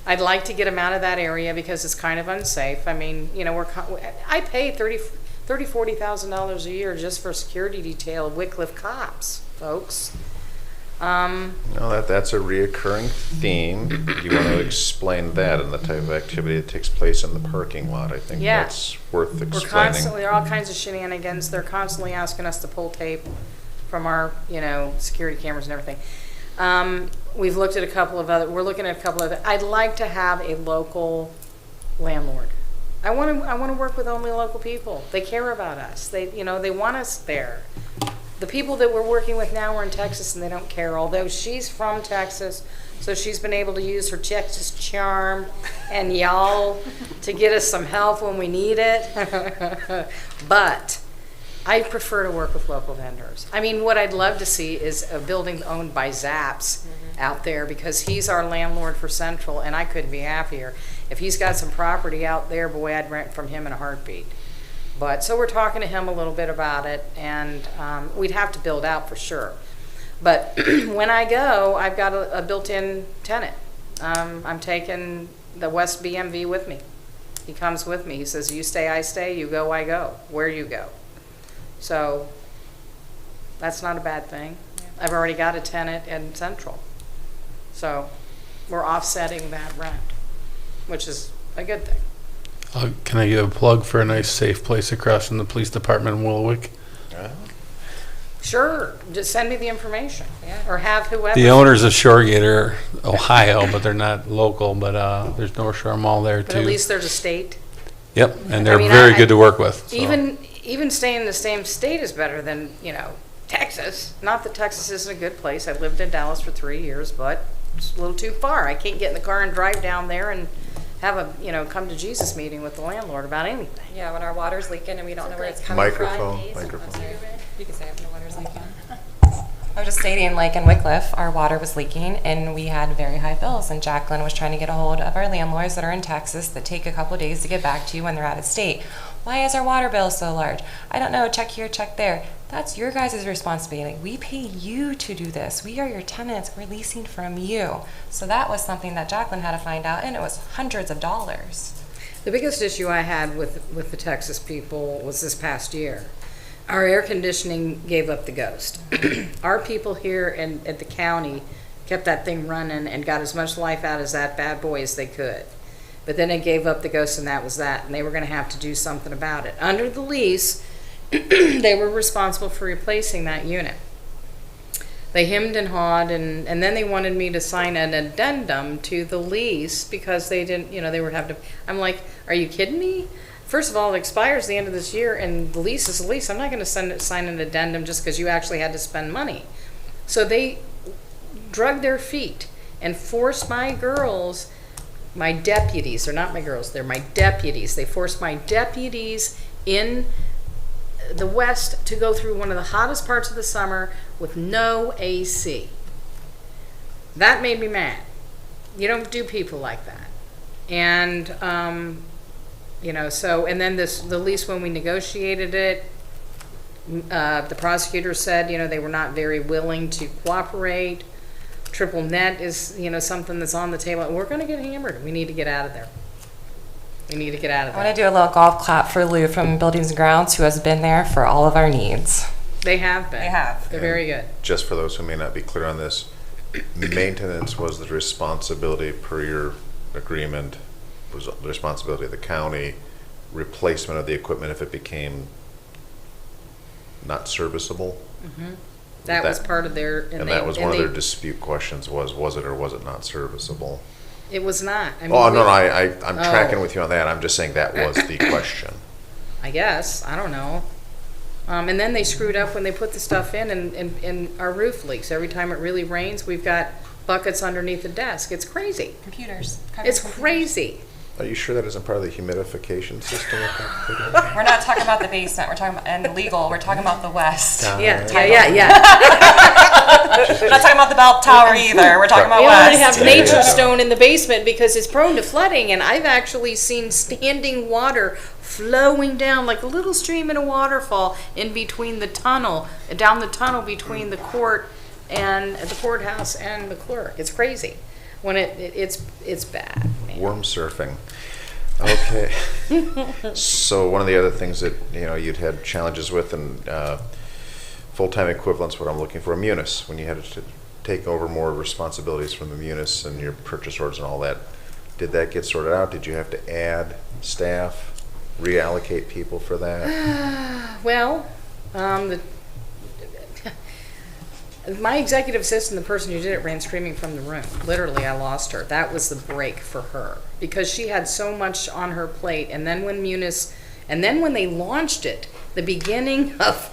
I'd like to get them out of that area because it's kind of unsafe. I mean, I pay $40,000 a year just for security detail of Wycliffe cops, folks. No, that's a reoccurring theme. Do you want to explain that and the type of activity that takes place in the parking lot? I think Yeah. that's worth There explaining. are all kinds of shenanigans. They're constantly asking us to pull tape from our, security cameras and everything. We've looked at we're looking at a couple of, I'd like to have a local landlord. I want to work with only local people. They care about us. They want us there. The people that we're working with now are in Texas and they don't care, although she's from Texas, so she's been able to use her Texas charm and y'all to get us some help when we need it. But I prefer to work with local vendors. I mean, what I'd love to see is a building owned by Zaps out there because he's our landlord for Central and I couldn't be happier. If he's got some property out there, boy, I'd rent from him in a heartbeat. But so we're talking to him a little bit about it, and we'd have to build out for sure. But when I go, I've got a built-in tenant. I'm taking the West BMV with me. He comes with me. He says, "You stay, I stay. You go, I go. Where you go." So that's not a bad thing. I've already got a tenant in Central, so we're offsetting that rent, which is a good thing. Can I give a plug for a nice safe place across from the police department in Woolwich? Sure, just send me the information, or have whoever. The owners of Shoregate are Ohio, but they're not local, but there's North Shore Mall there But too. at least there's a state. Yep, and they're I mean, very good to work with. So. Even staying in the same state is better than, Texas. Not that Texas isn't a good place. I lived in Dallas for 3 years, but it's a little too far. I can't get in the car and drive down there and have a, come to Jesus meeting with the landlord about anything. Yeah, when our water's leaking and we don't know where it's coming Microphone, from. microphone. You can say it when the water's leaking. I was just stating, like in Wycliffe, our water was leaking and we had very high bills. And Jacqueline was trying to get a hold of our landlords that are in Texas that take a couple of days to get back to you when they're out of state. Why is our water bill so large? I don't know, check here, check there. That's your guys' responsibility. We pay you to do this. We are your tenants. We're leasing from you. So that was something that Jacqueline had to find out, and it was hundreds of dollars. The biggest issue I had with the Texas people was this past year. Our air conditioning gave up the ghost. Our people here at the county kept that thing running and got as much life out as that bad boy as they could. But then it gave up the ghost, and that was that. And they were going to have to do something about it. Under the lease, they were responsible for replacing that unit. They hemmed and hawed, and then they wanted me to sign an addendum to the lease because they didn't, they were having to. I'm like, are you kidding me? First of all, it expires the end of this year, and the lease is a lease. I'm not going to sign an addendum just because you actually had to spend money. So they drug their feet and forced my girls, my deputies, they're not my girls, they're my deputies. They forced my deputies in the West to go through one of the hottest parts of the summer with no AC. That made me mad. You don't do people like that. And, so, and then the lease, when we negotiated it, the prosecutor said, they were not very willing to cooperate. Triple net is, something that's on the table. We're going to get hammered. We need to get out of there. We need to get out of I there. want to do a little golf clap for Lou from Buildings and Grounds, who has been there for all of our needs. They have been. They have. They're very good. Just for those who may not be clear on this, maintenance was the responsibility per your agreement, was the responsibility of the county. Replacement of the equipment if it became not serviceable. That was part of their. And that was one of their dispute questions was it or was it not serviceable? It was not. I mean, I'm tracking with you on that. I'm just saying that was the question. I guess. I don't know. And then they screwed up when they put the stuff in, and our roof leaks. Every time it really rains, we've got buckets underneath the desk. It's crazy. Computers. It's crazy. Are you sure that isn't part of the humidification system? We're not talking about the basement. We're talking about, and legal. We're talking about the West. Yeah. We're not talking about the bell tower either. We're talking about We only West. have nature stone in the basement because it's prone to flooding, and I've actually seen standing water flowing down like a little stream in a waterfall in between the tunnel, down the tunnel between the court and the courthouse and the clerk. It's crazy. When it's bad. Man. Worm surfing. Okay. So one of the other things that you'd had challenges with and full-time equivalents, what I'm looking for, a munis, when you had to take over more responsibilities from the munis and your purchase orders and all that. Did that get sorted out? Did you have to add staff, reallocate people for that? Well, my executive assistant, the person who did it, ran screaming from the room. Literally, I lost her. That was the break for her because she had so much on her plate. And then when they launched it, the beginning of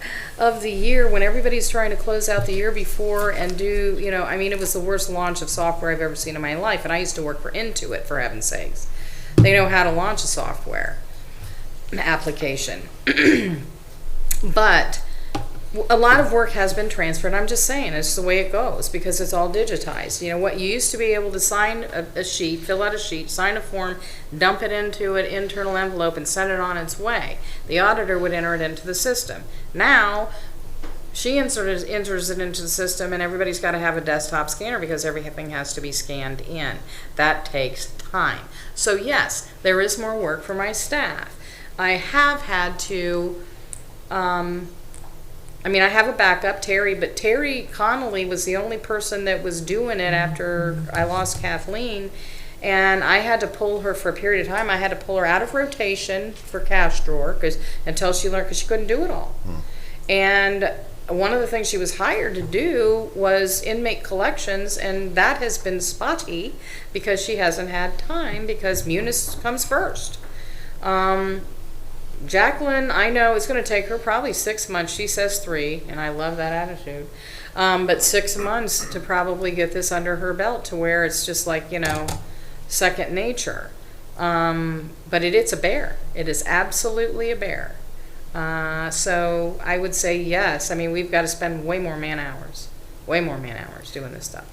the year, when everybody's trying to close out the year before and do, it was the worst launch of software I've ever seen in my life. And I used to work for Intuit, for heaven's sakes. They know how to launch a software application. But a lot of work has been transferred. I'm just saying, it's the way it goes because it's all digitized. What you used to be able to sign a sheet, fill out a sheet, sign a form, dump it into an internal envelope and send it on its way. The auditor would enter it into the system. Now, she enters it into the system and everybody's got to have a desktop scanner because everything has to be scanned in. That takes time. So yes, there is more work for my staff. I have had to... I have a backup, Terry, but Terry Connolly was the only person that was doing it after I lost Kathleen, and I had to pull her for a period of time. I had to pull her out of rotation for cash drawer until she learned, because she couldn't do it all. And one of the things she was hired to do was inmate collections, and that has been spotty because she hasn't had time because Munis comes first. Jacqueline, I know it's going to take her probably 6 months. She says 3, and I love that attitude. But 6 months to probably get this under her belt to where it's just like, second nature. But it's a bear. It is absolutely a bear. So I would say yes. I mean, we've got to spend way more man hours doing this stuff.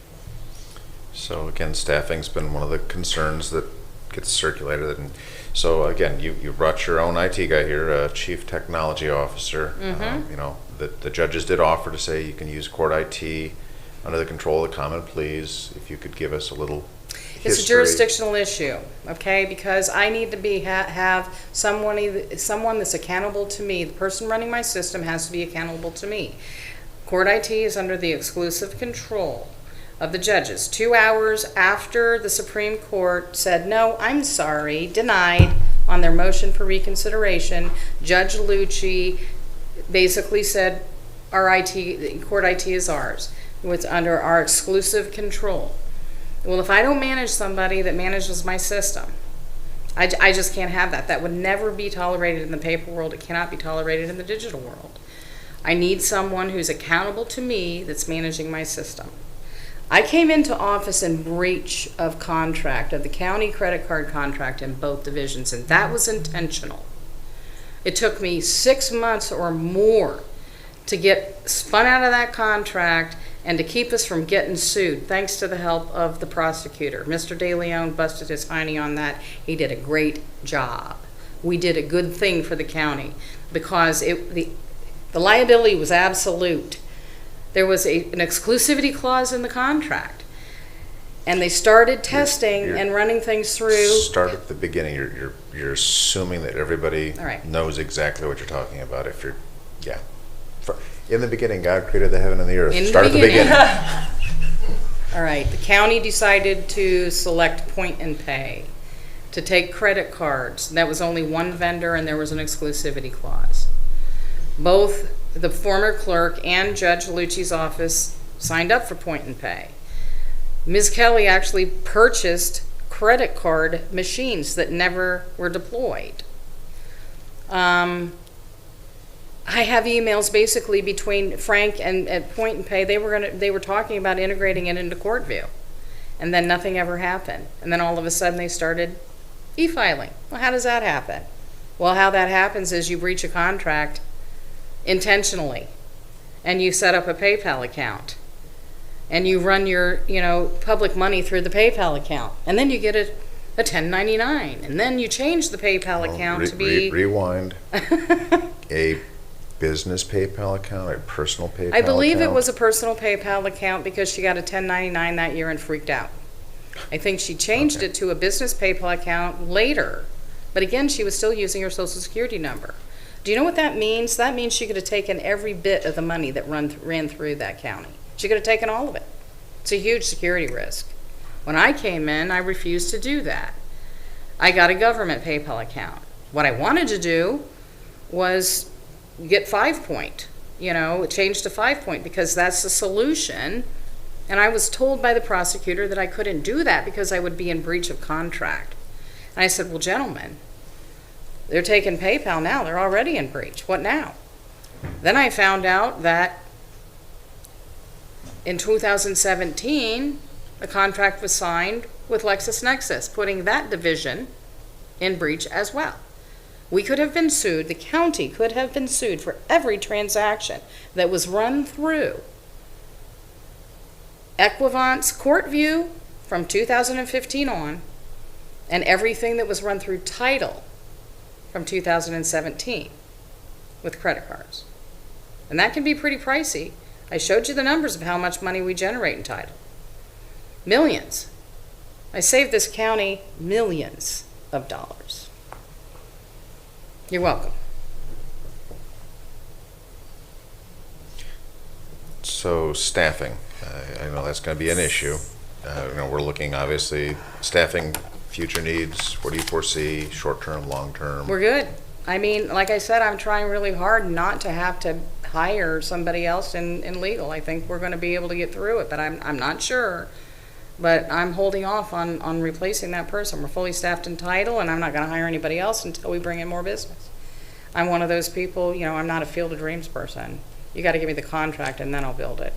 So again, staffing's been one of the concerns that gets circulated. And so again, you brought your own IT guy here, Chief Technology Officer. The judges did offer to say you can use court IT under the control of the common pleas. If you could give us a little history. It's a jurisdictional issue, okay? Because I need to have someone that's accountable to me. The person running my system has to be accountable to me. Court IT is under the exclusive control of the judges. 2 hours after the Supreme Court said, no, I'm sorry, denied on their motion for reconsideration, Judge Lucci basically said court IT is ours. It's under our exclusive control. Well, if I don't manage somebody that manages my system, I just can't have that. That would never be tolerated in the paper world. It cannot be tolerated in the digital world. I need someone who's accountable to me that's managing my system. I came into office in breach of contract, of the county credit card contract in both divisions, and that was intentional. It took me 6 months or more to get spun out of that contract and to keep us from getting sued, thanks to the help of the prosecutor. Mr. De Leon busted his hiney on that. He did a great job. We did a good thing for the county because the liability was absolute. There was an exclusivity clause in the contract, and they started testing and running things through. Start at the beginning. You're assuming that everybody knows exactly what you're talking about. If you're, in the beginning, God created the heaven and the earth. Start at the beginning. All right. The county decided to select Point and Pay to take credit cards. That was only one vendor, and there was an exclusivity clause. Both the former clerk and Judge Lucci's office signed up for Point and Pay. Ms. Kelly actually purchased credit card machines that never were deployed. I have emails basically between Frank and Point and Pay. They were talking about integrating it into CourtView, and then nothing ever happened. And then all of a sudden they started e-filing. Well, how does that happen? Well, how that happens is you breach a contract intentionally, and you set up a PayPal account, and you run your public money through the PayPal account, and then you get a 1099, and then you change the PayPal account to be rewind. A business PayPal account, a personal PayPal account? I believe it was a personal PayPal account because she got a 1099 that year and freaked out. I think she changed it to a business PayPal account later, but again, she was still using her Social Security number. Do you know what that means? That means she could have taken every bit of the money that ran through that county. She could have taken all of it. It's a huge security risk. When I came in, I refused to do that. I got a government PayPal account. What I wanted to do was get 5 Point, change to 5 Point because that's the solution. And I was told by the prosecutor that I couldn't do that because I would be in breach of contract. And I said, well, gentlemen, they're taking PayPal now. They're already in breach. What now? Then I found out that in 2017, a contract was signed with LexisNexis, putting that division in breach as well. We could have been sued, the county could have been sued for every transaction that was run through Equivant's CourtView from 2015 on, and everything that was run through Title from 2017 with credit cards. And that can be pretty pricey. I showed you the numbers of how much money we generate in Title. Millions. I saved this county millions of dollars. You're welcome. So staffing, I know that's going to be an issue. We're looking, obviously, staffing, future needs. What do you foresee, short-term, long-term? We're good. I mean, like I said, I'm trying really hard not to have to hire somebody else in legal. I think we're going to be able to get through it, but I'm not sure. But I'm holding off on replacing that person. We're fully staffed in Title, and I'm not going to hire anybody else until we bring in more business. I'm one of those people, you know, I'm not a Field of Dreams person. You got to give me the contract and then I'll build it.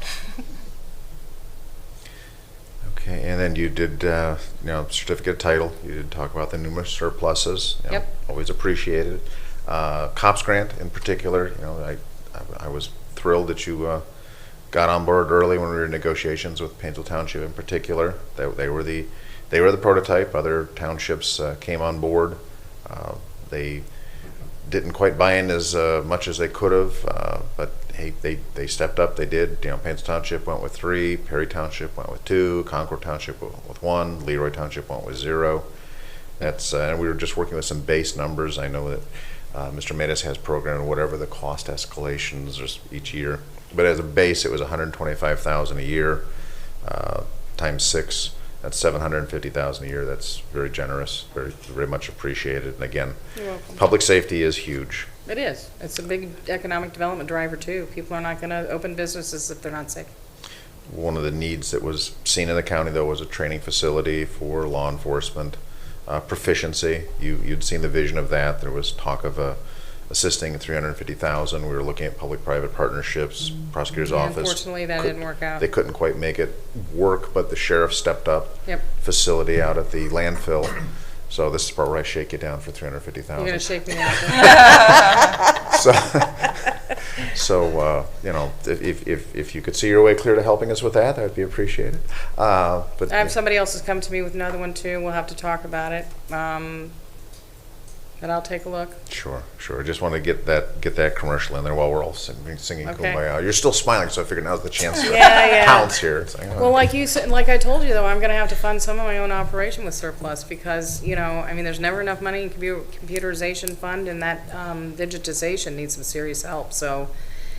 Okay, and then you did, certificate of title. You did talk about the numerous surpluses. Yep. Always appreciated. COPS grant in particular, I was thrilled that you got on board early when we were in negotiations with Painesville Township in particular. They were the prototype. Other townships came on board. They didn't quite buy in as much as they could have, but hey, they stepped up. They did. Painesville Township went with 3, Perry Township went with 2, Concord Township went with 1, Leroy Township went with 0. That's and we were just working with some base numbers. I know that Mr. Medes has programmed whatever the cost escalations are each year, but as a base, it was $125,000 a year times 6. That's $750,000 a year. That's very generous, very, very much appreciated. And again, You're welcome. public safety is huge. It is. It's a big economic development driver too. People are not going to open businesses if they're not safe. One of the needs that was seen in the county, though, was a training facility for law enforcement proficiency. You'd seen the vision of that. There was talk of assisting at $350,000. We were looking at public-private partnerships. Prosecutor's office. Unfortunately, that didn't work out. They couldn't quite make it work, but the sheriff stepped up. Yep. Facility out at the landfill. So this is part where I shake you down for $350,000. You're going to shake me out. So if you could see your way clear to helping us with that, that would be appreciated. But I have somebody else has come to me with another one too. We'll have to talk about it. But I'll take a look. Sure. I just want to get that commercial in there while we're all singing Okay. Kumbaya. You're still smiling, so I figured now's the chance to Yeah. pounce here. It's like, Well, like you said, like I told you though, I'm going to have to fund some of my own operation with surplus because, there's never enough money in computerization fund, and that digitization needs some serious help. So,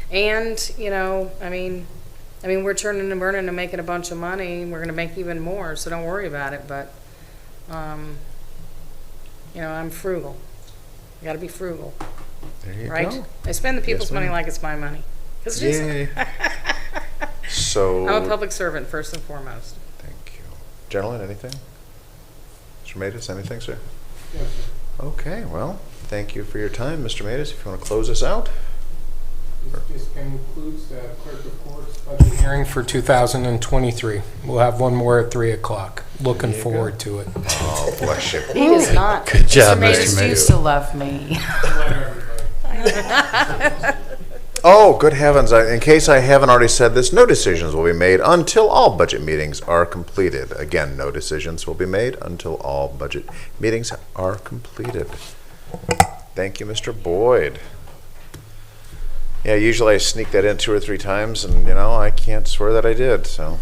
and, we're turning and burning and making a bunch of money. We're going to make even more, so don't worry about it. But, I'm frugal. You got to be frugal, there you right? go. I spend the people's Yes, money ma'am. like it's my money. 'Cause it isn't. Yay. So, I'm a public servant first and foremost. thank you. Gentlemen, anything? Mr. Medes, anything, sir? Okay, well, thank you for your time, Mr. Medes. If you want to close us out. This just concludes the Clerk of Court's budget hearing for 2023. We'll have one more at 3 o'clock. Looking There you forward to it. Oh, bless you. He does not. Good job, Mays Mr. Mays. used to love me. Oh, good heavens. In case I haven't already said this, no decisions will be made until all budget meetings are completed. Again, no decisions will be made until all budget meetings are completed. Thank you, Mr. Boyd. Yeah, usually I sneak that in 2 or 3 times, and, I can't swear that I did, so